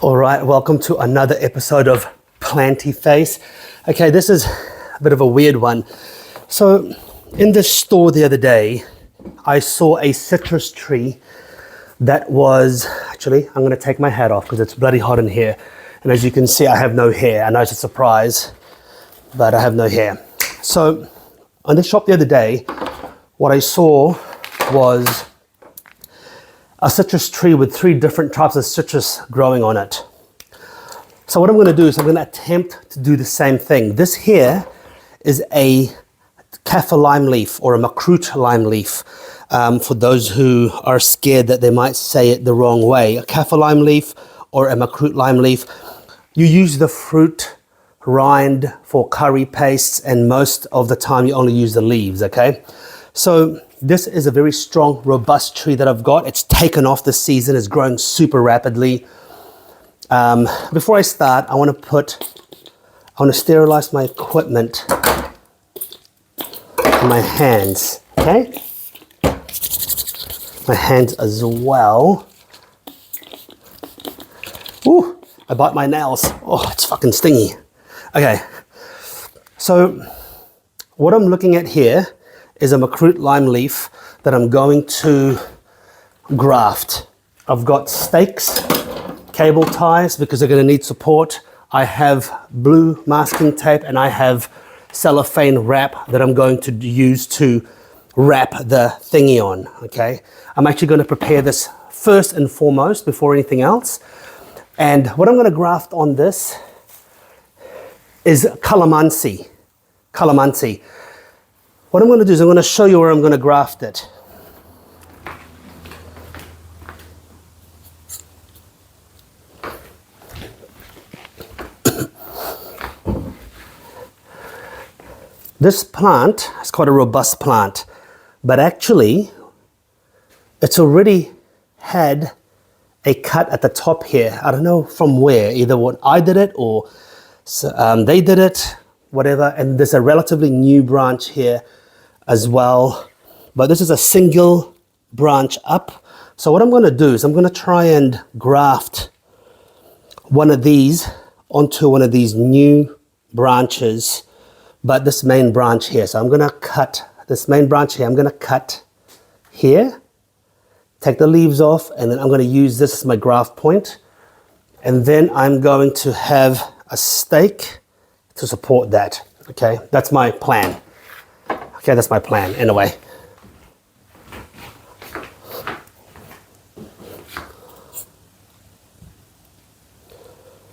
All right, welcome to another episode of Planty Face. Okay, this is a bit of a weird one. So in this store the other day, I saw a citrus tree that was, actually, I'm gonna take my hat off because it's bloody hot in here. And as you can see, I have no hair. I know it's a surprise, but I have no hair. So on the shop the other day, what I saw was a citrus tree with 3 different types of citrus growing on it. So what I'm going to do is I'm going to attempt to do the same thing. This here is a Kafir lime leaf or a macroot lime leaf. For those who are scared that they might say it the wrong way, a Kafir lime leaf or a macroot lime leaf, you use the fruit rind for curry pastes, and most of the time you only use the leaves, okay? So this is a very strong, robust tree that I've got. It's taken off this season. It's growing super rapidly. Before I start, I want to sterilize my equipment and my hands, okay? My hands as well. Ooh, I bite my nails. Oh, it's fucking stingy. Okay, so what I'm looking at here is a macroot lime leaf that I'm going to graft. I've got stakes, cable ties, because they're going to need support. I have blue masking tape and I have cellophane wrap that I'm going to use to wrap the thingy on, okay? I'm actually going to prepare this first and foremost before anything else. And what I'm going to graft on this is Calamansi. Calamansi. What I'm going to do is I'm going to show you where I'm going to graft it. This plant is quite a robust plant, but actually it's already had a cut at the top here. I don't know from where, either what I did it or they did it, whatever. And there's a relatively new branch here as well, but this is a single branch up. So what I'm going to do is I'm going to try and graft one of these onto one of these new branches, but this main branch here. So I'm going to cut this main branch here. I'm going to cut here, take the leaves off, and then I'm going to use this as my graft point. And then I'm going to have a stake to support that. Okay, that's my plan. Okay, that's my plan anyway.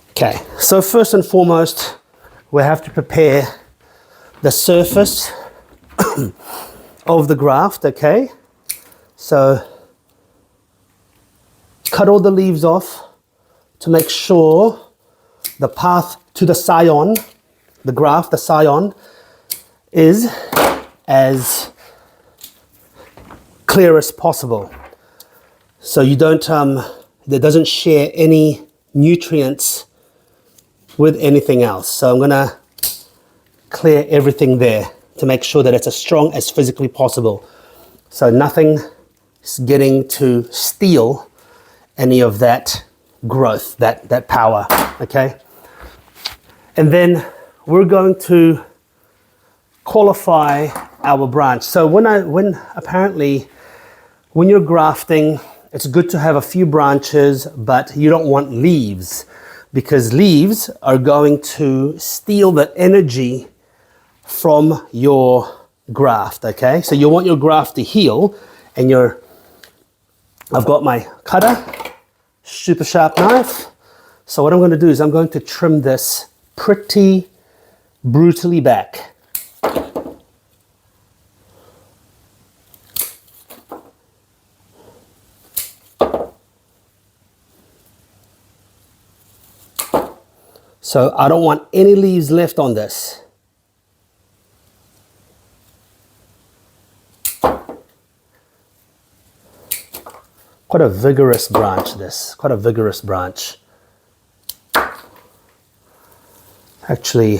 Okay, so first and foremost, we have to prepare the surface of the graft, okay? So cut all the leaves off to make sure the path to the scion, the graft, the scion, is as clear as possible. So you don't, that doesn't share any nutrients with anything else. So I'm gonna clear everything there to make sure that it's as strong as physically possible. So nothing is getting to steal any of that growth, that power, okay? And then we're going to qualify our branch. So apparently when you're grafting, it's good to have a few branches, but you don't want leaves, because leaves are going to steal the energy from your graft, okay? So you want your graft to heal, and I've got my cutter, super sharp knife. So what I'm going to do is I'm going to trim this pretty brutally back. So I don't want any leaves left on this. Quite a vigorous branch, this. Quite a vigorous branch. Actually,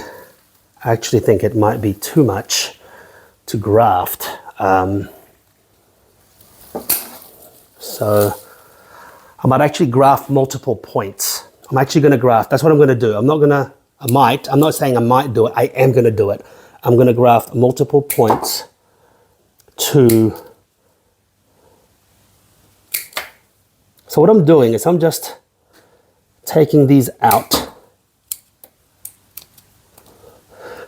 I actually think it might be too much to graft. So I might actually graft multiple points. I'm actually going to graft. That's what I'm going to do. I'm not saying I might do it. I am going to do it. I'm going to graft multiple points to. So what I'm doing is I'm just taking these out.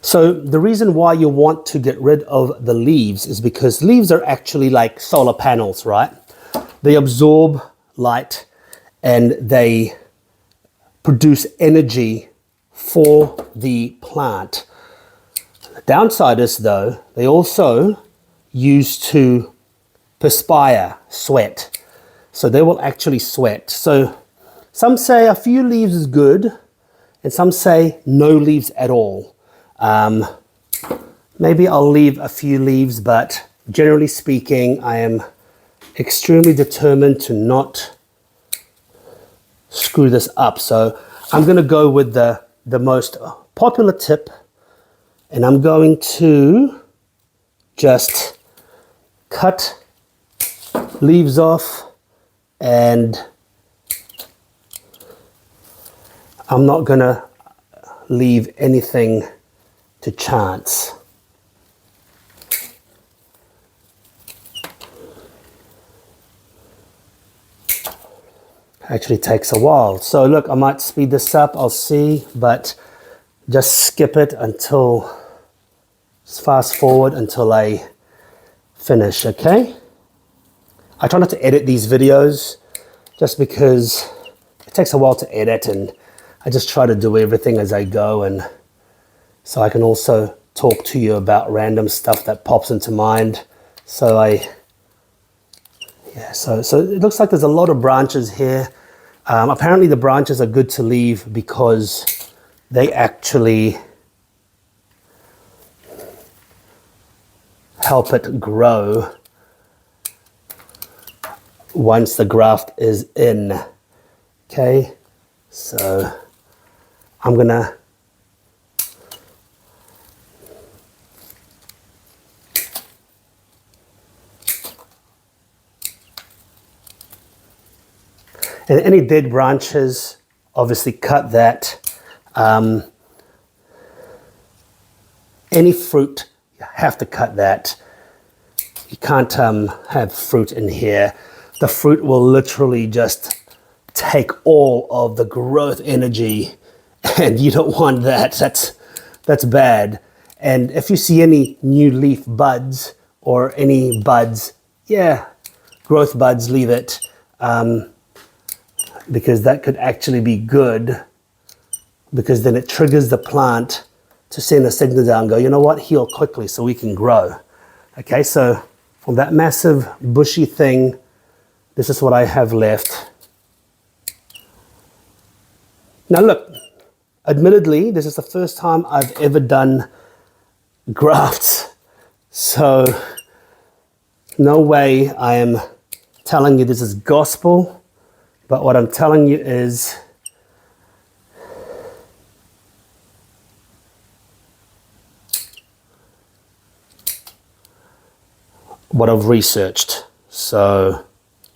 So the reason why you want to get rid of the leaves is because leaves are actually like solar panels, right? They absorb light and they produce energy for the plant. The downside is though, they also use to perspire, sweat. So they will actually sweat. So some say a few leaves is good and some say no leaves at all. Maybe I'll leave a few leaves, but generally speaking, I am extremely determined to not screw this up. So I'm going to go with the most popular tip, and I'm going to just cut leaves off, and I'm not going to leave anything to chance. Actually takes a while. So look, I might speed this up, I'll see, but just skip it until, just fast forward until I finish, okay? I try not to edit these videos just because it takes a while to edit, and I just try to do everything as I go, and so I can also talk to you about random stuff that pops into mind. So so it looks like there's a lot of branches here. Apparently the branches are good to leave because they actually help it grow once the graft is in. Okay, so I'm gonna and any dead branches, obviously cut that. Any fruit, you have to cut that. You can't have fruit in here. The fruit will literally just take all of the growth energy, and you don't want that. That's bad. And if you see any new leaf buds or any buds, yeah, growth buds, leave it. Because that could actually be good, because then it triggers the plant to send a signal down, go, you know what, heal quickly so we can grow. Okay, so from that massive bushy thing, this is what I have left. Now look, admittedly, this is the first time I've ever done grafts, so no way I am telling you this is gospel. But what I'm telling you is what I've researched. So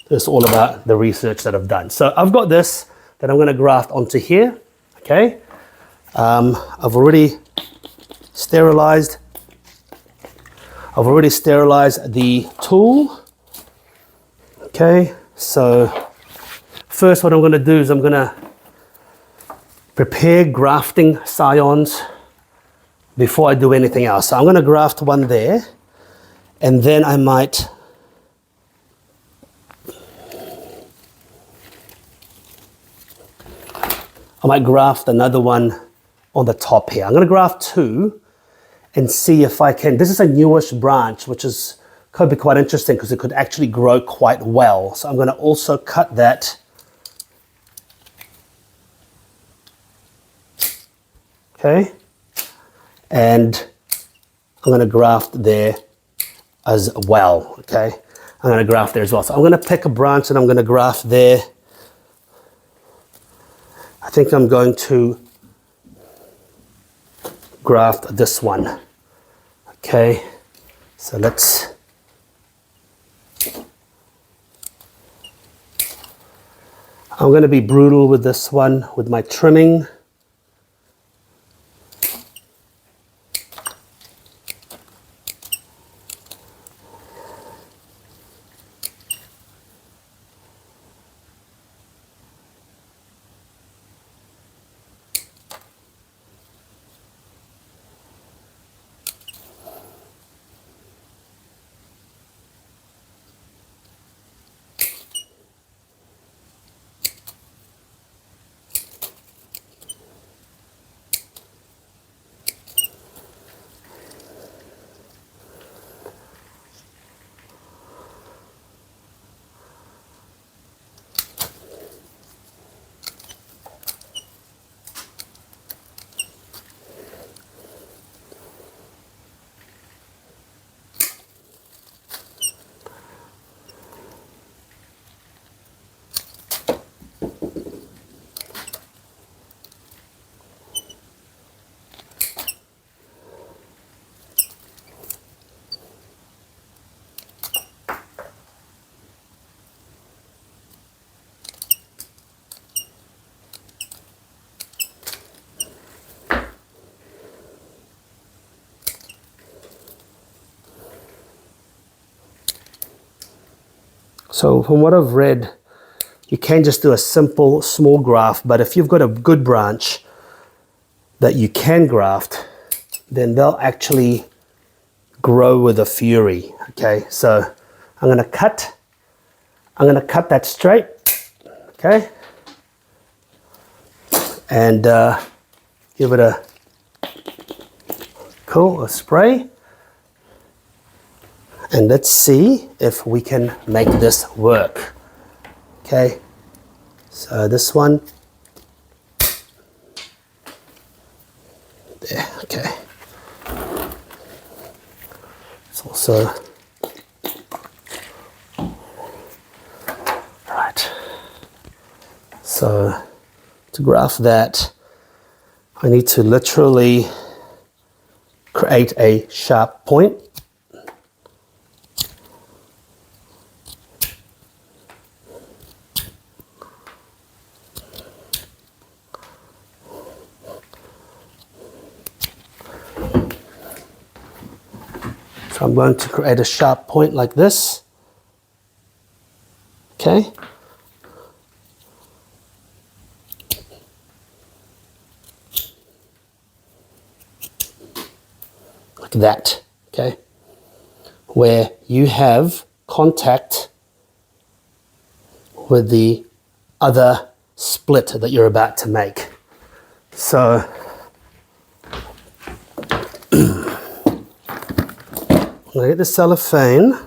it's all about the research that I've done. So I've got this that I'm going to graft onto here. Okay. I've already sterilized the tool. Okay. So first, what I'm going to do is I'm going to prepare grafting scions before I do anything else. So I'm going to graft one there, and then I might graft another one on the top here. I'm going to graft two and see if I can. This is a newish branch, which could be quite interesting because it could actually grow quite well. So I'm going to also cut that. Okay, and I'm going to graft there as well. Okay, I'm going to graft there as well. So I'm going to pick a branch and I'm going to graft there. I think I'm going to graft this one. Okay, so I'm I'm going to be brutal with this one, with my trimming. So from what I've read, you can just do a simple small graft, but if you've got a good branch that you can graft, then they'll actually grow with a fury. Okay, so I'm going to cut that straight, okay, and give it a spray. And let's see if we can make this work. Okay, so this one, there, okay. It's also, right. So to graft that, I need to literally create a sharp point. So I'm going to create a sharp point like this. Okay. Like that, okay, where you have contact with the other split that you're about to make. So I'm going to get the cellophane.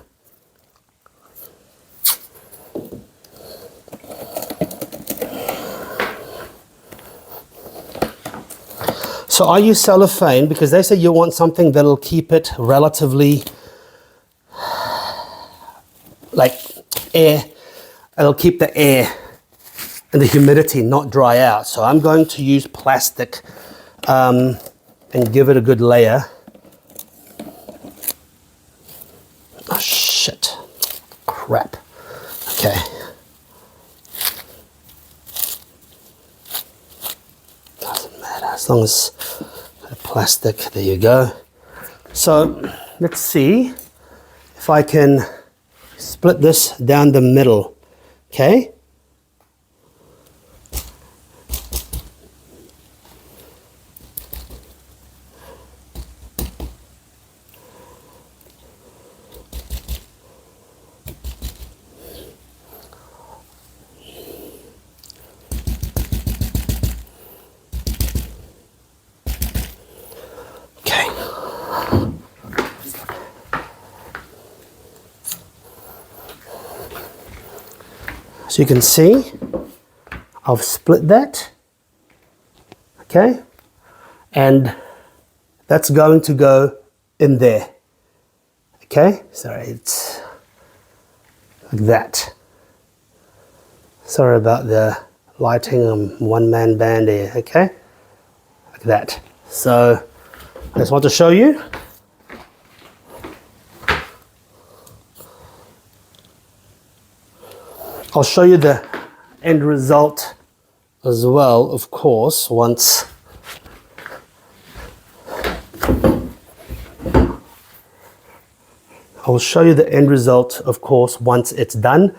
So I use cellophane because they say you want something that'll keep it relatively like air. It'll keep the air and the humidity not dry out. So I'm going to use plastic and give it a good layer. Oh shit, crap. Okay. Doesn't matter, as long as the plastic, there you go. So let's see if I can split this down the middle, okay? So you can see I've split that, okay, and that's going to go in there, okay. Sorry, it's like that. Sorry about the lighting, I'm one-man band here, okay, like that. So I just want to show you. I'll show you the end result as well, of course, once I'll show you the end result, of course, once it's done.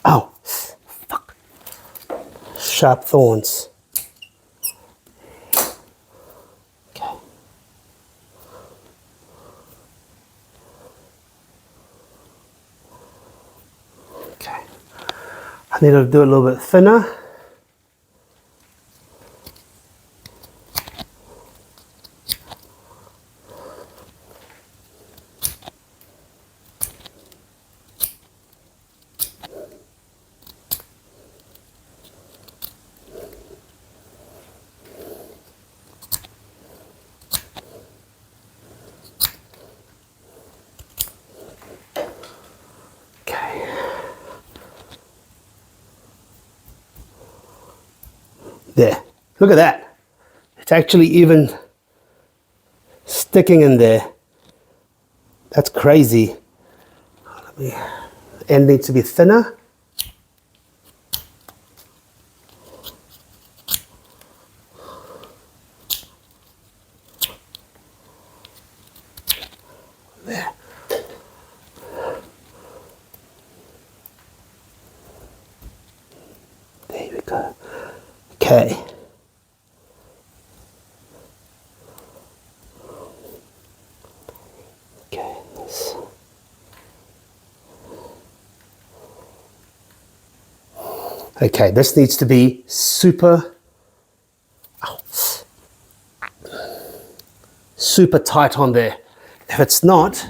Oh, fuck. Sharp thorns. Okay. Okay. I need to do it a little bit thinner. There, look at that. It's actually even sticking in there. That's crazy. End needs to be thinner. There. There we go. Okay. Okay. Okay, this needs to be super tight on there. If it's not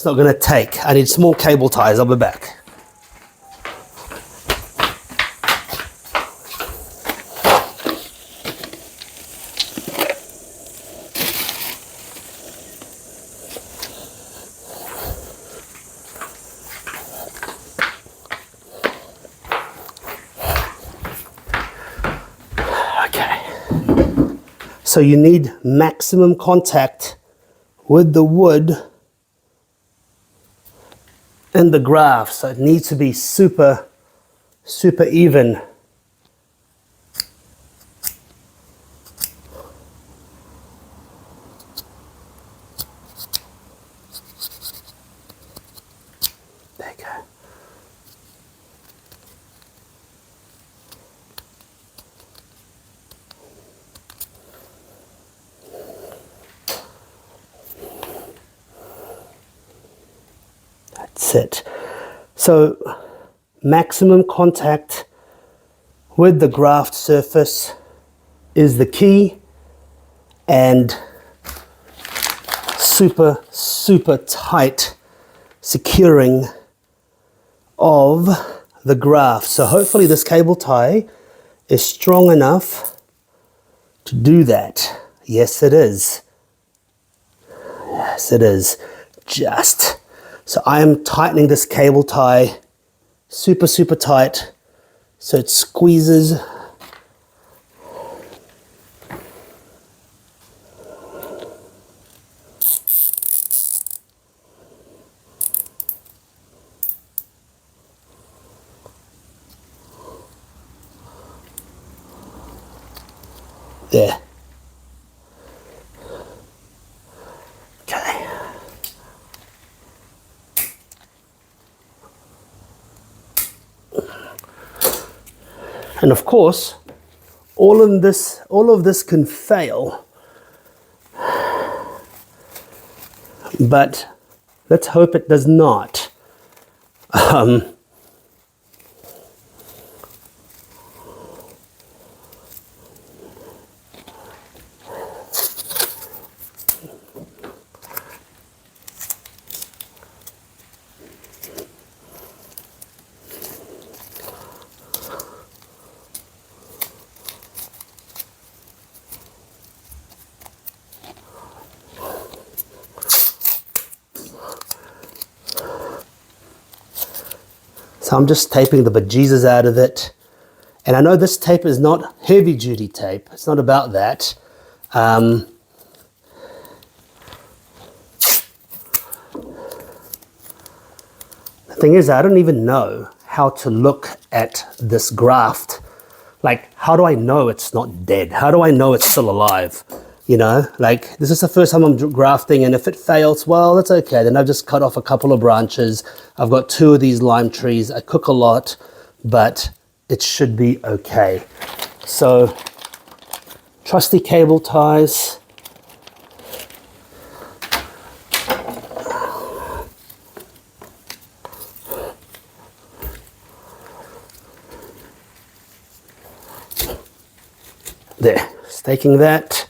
going to take. I need small cable ties. I'll be back. So you need maximum contact with the wood and the graft. So it needs to be super even. There you go. That's it. So maximum contact with the graft surface is the key, and super tight securing of the graft. So hopefully this cable tie is strong enough to do that. Yes, it is. Yes, it is. Just. So I am tightening this cable tie super tight so it squeezes. There. Okay. And of course, all of this can fail. But let's hope it does not. So I'm just taping the bejesus out of it. And I know this tape is not heavy duty tape. It's not about that. thing is, I don't even know how to look at this graft. Like, how do I know it's not dead? How do I know it's still alive? You know, like, this is the first time I'm grafting, and if it fails, well, that's okay. Then I've just cut off a couple of branches. I've got 2 of these lime trees. I cook a lot, but it should be okay. So, trusty cable ties. There, staking that.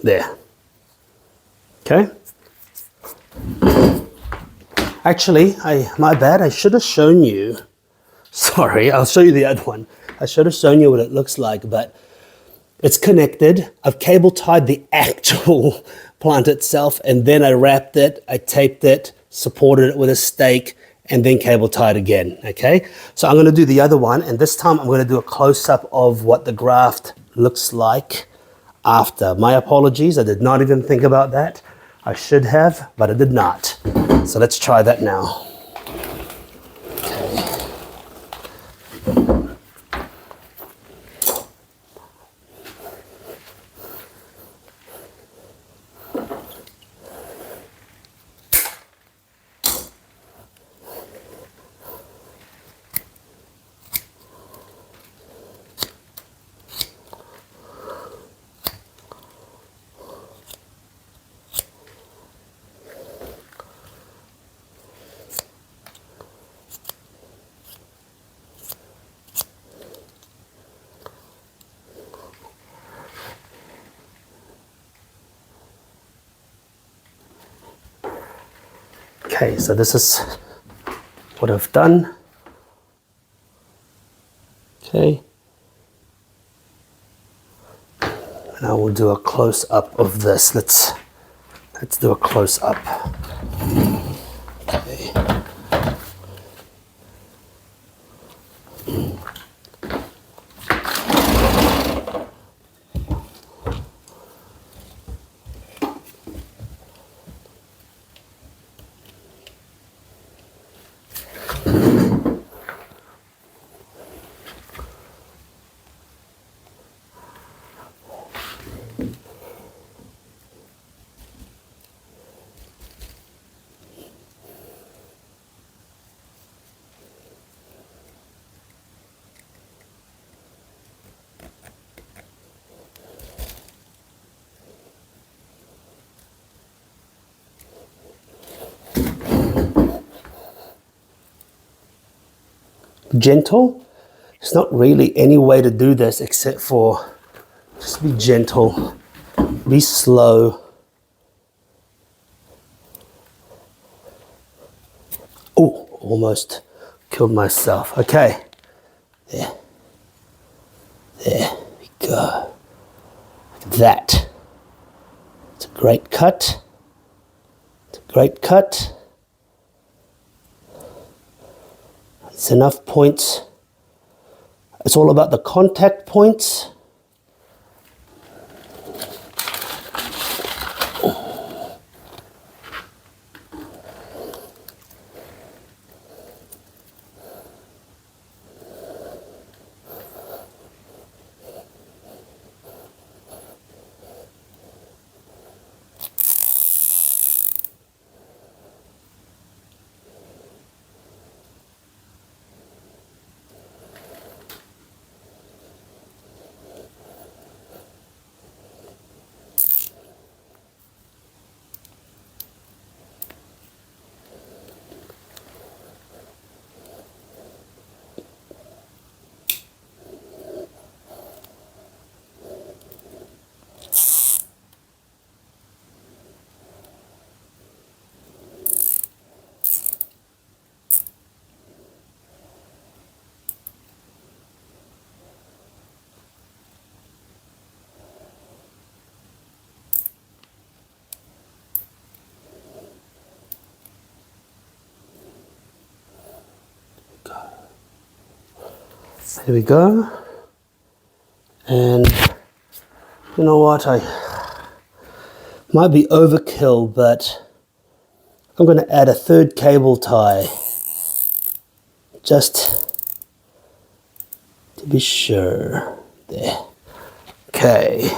There. Okay. Actually, my bad, I should have shown you. Sorry, I'll show you the other one. I should have shown you what it looks like, but it's connected. I've cable tied the actual plant itself, and then I wrapped it, I taped it, supported it with a stake, and then cable tied again, okay? So I'm gonna do the other one, and this time I'm gonna do a close-up of what the graft looks like after. My apologies, I did not even think about that. I should have, but I did not. So let's try that now. Okay, so this is what I've done. Okay. And I will do a close-up of this. Let's do a close-up. Okay. Gentle. There's not really any way to do this except for just be gentle, be slow. Oh, almost killed myself. Okay, there we go. That. It's a great cut. It's a great cut. It's enough points. It's all about the contact points. There we go. And you know what, I might be overkill, but I'm going to add a third cable tie just to be sure. There. Okay.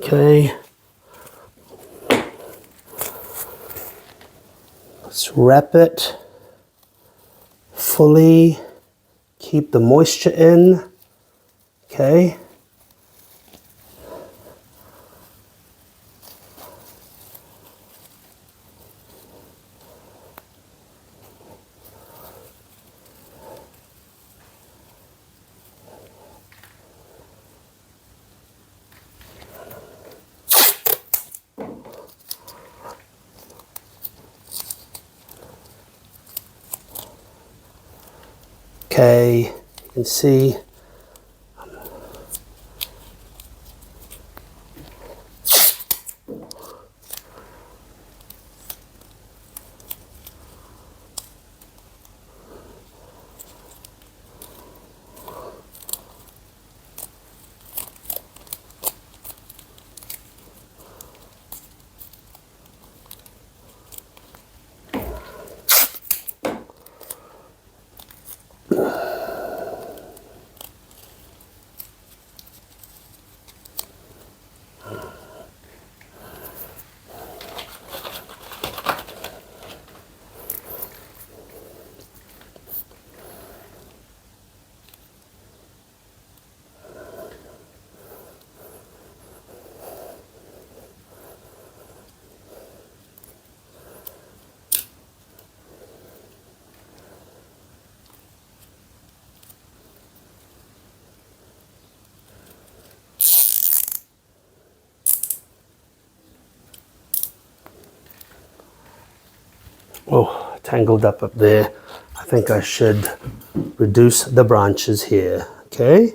Okay. Let's wrap it fully. Keep the moisture in. Okay. Okay, you can see tangled up there. I think I should reduce the branches here. Okay.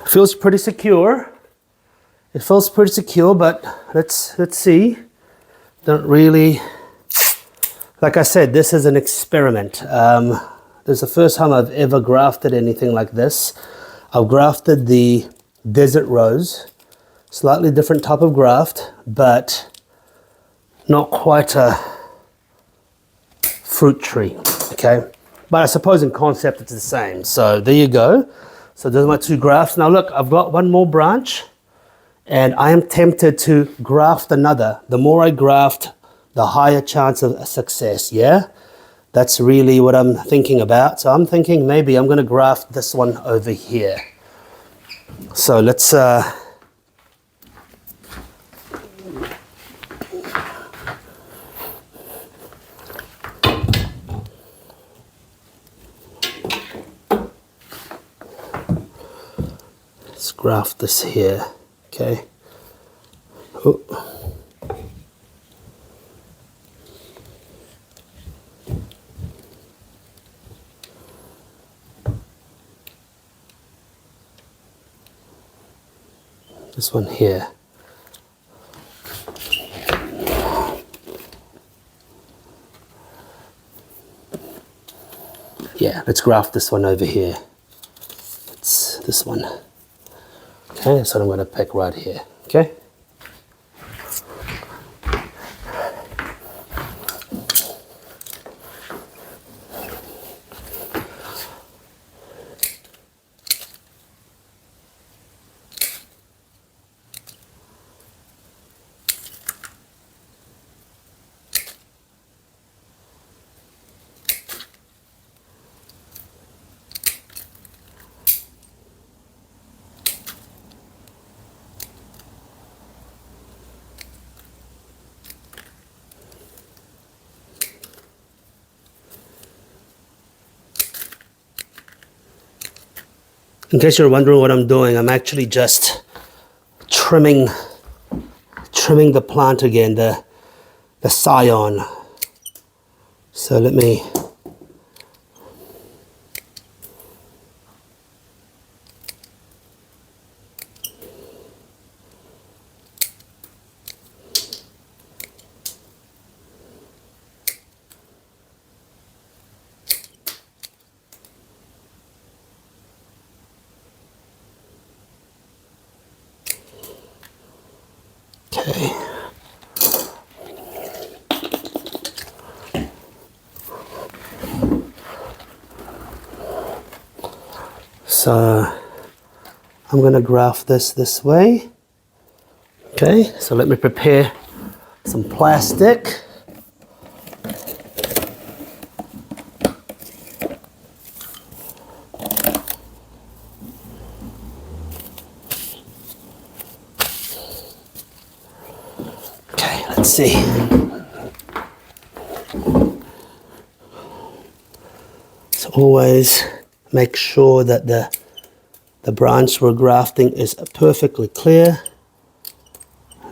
Feels pretty secure. It feels pretty secure, but let's see. Don't really, like I said, this is an experiment. This is the first time I've ever grafted anything like this. I've grafted the desert rose, slightly different type of graft, but not quite a fruit tree, okay? But I suppose in concept it's the same. So there you go. So those are my two grafts. Now look, I've got one more branch and I am tempted to graft another. The more I graft, the higher chance of success, yeah? That's really what I'm thinking about. So I'm thinking maybe I'm gonna graft this one over here. So let's, graft this here, okay? Oh. This one here. Yeah, let's graft this one over here. It's this one. Okay, that's what I'm going to pick right here, okay? In case you're wondering what I'm doing, I'm actually just trimming the plant again, the scion. So let me okay. So I'm going to graft this way. Okay, so let me prepare some plastic. Okay, let's see. So always make sure that the branch we're grafting is perfectly clear.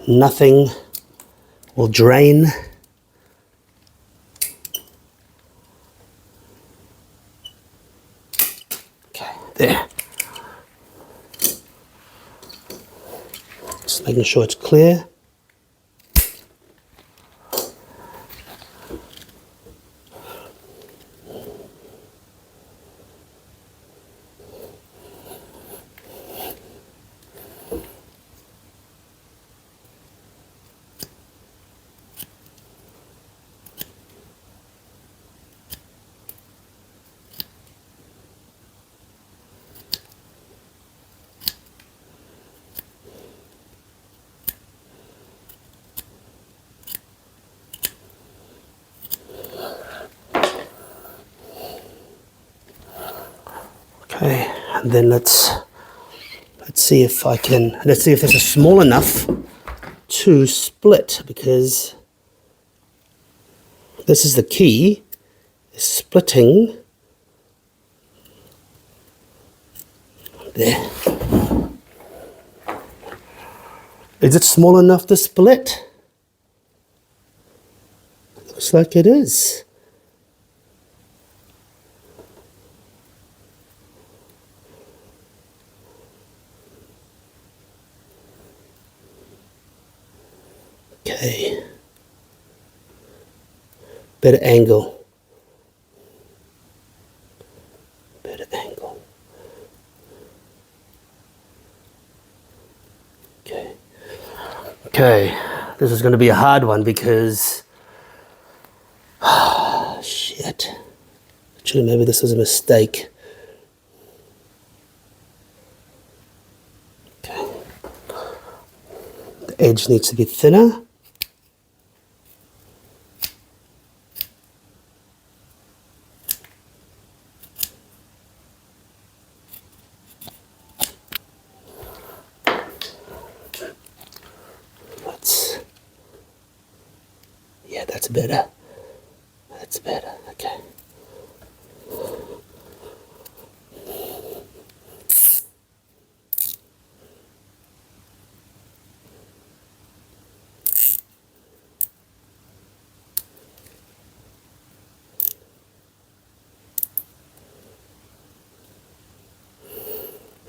Nothing will drain. Okay, there. Just making sure it's clear. Okay, and then let's see if this is small enough to split, because this is the key, is splitting. There. Is it small enough to split? Looks like it is. Okay. Better angle. Better angle. Okay. Okay. This is going to be a hard one because shit. Actually, maybe this was a mistake. Okay. The edge needs to be thinner. Yeah, that's better. That's better. Okay.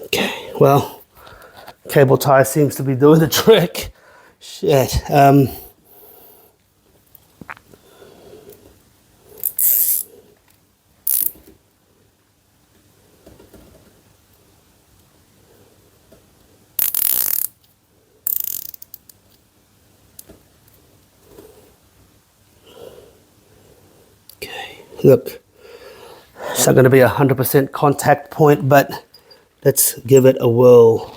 Okay, well, cable tie seems to be doing the trick. Shit. Okay, look, it's not going to be 100% contact point, but let's give it a whirl.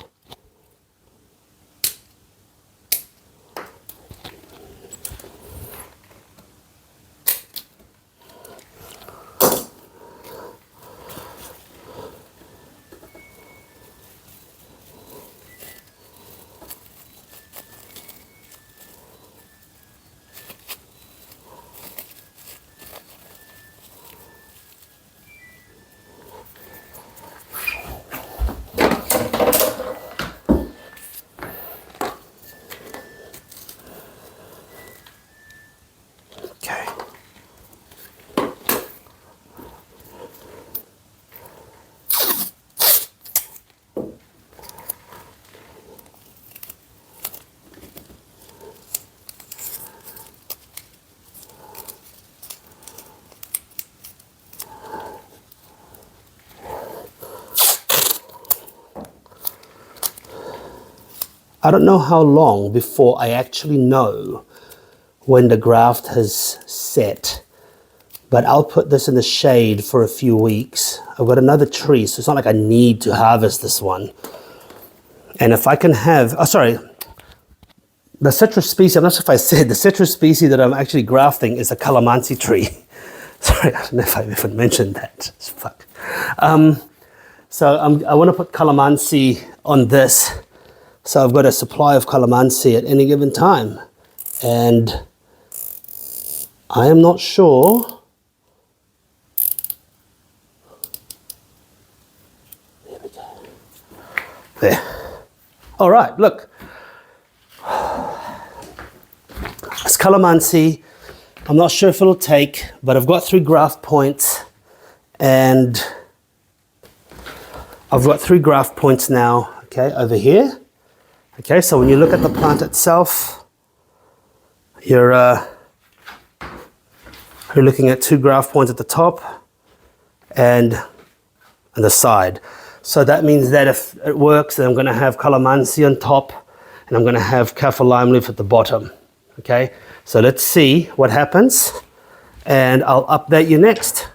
I don't know how long before I actually know when the graft has set, but I'll put this in the shade for a few weeks. I've got another tree, so it's not like I need to harvest this one. And if I can have, the citrus species, I'm not sure if I said, the citrus species that I'm actually grafting is a Calamansi tree. Sorry, I don't know if I even mentioned that. Fuck. So I want to put Calamansi on this. So I've got a supply of Calamansi at any given time. And I am not sure. There we go. There. All right, look. It's Calamansi. I'm not sure if it'll take, but I've got 3 graft points, and I've got 3 graft points now, okay, over here. Okay, so when you look at the plant itself, you're looking at 2 graft points at the top and on the side. So that means that if it works, then I'm going to have Calamansi on top, and I'm going to have Kafir Limetree at the bottom. Okay, so let's see what happens, and I'll update you next.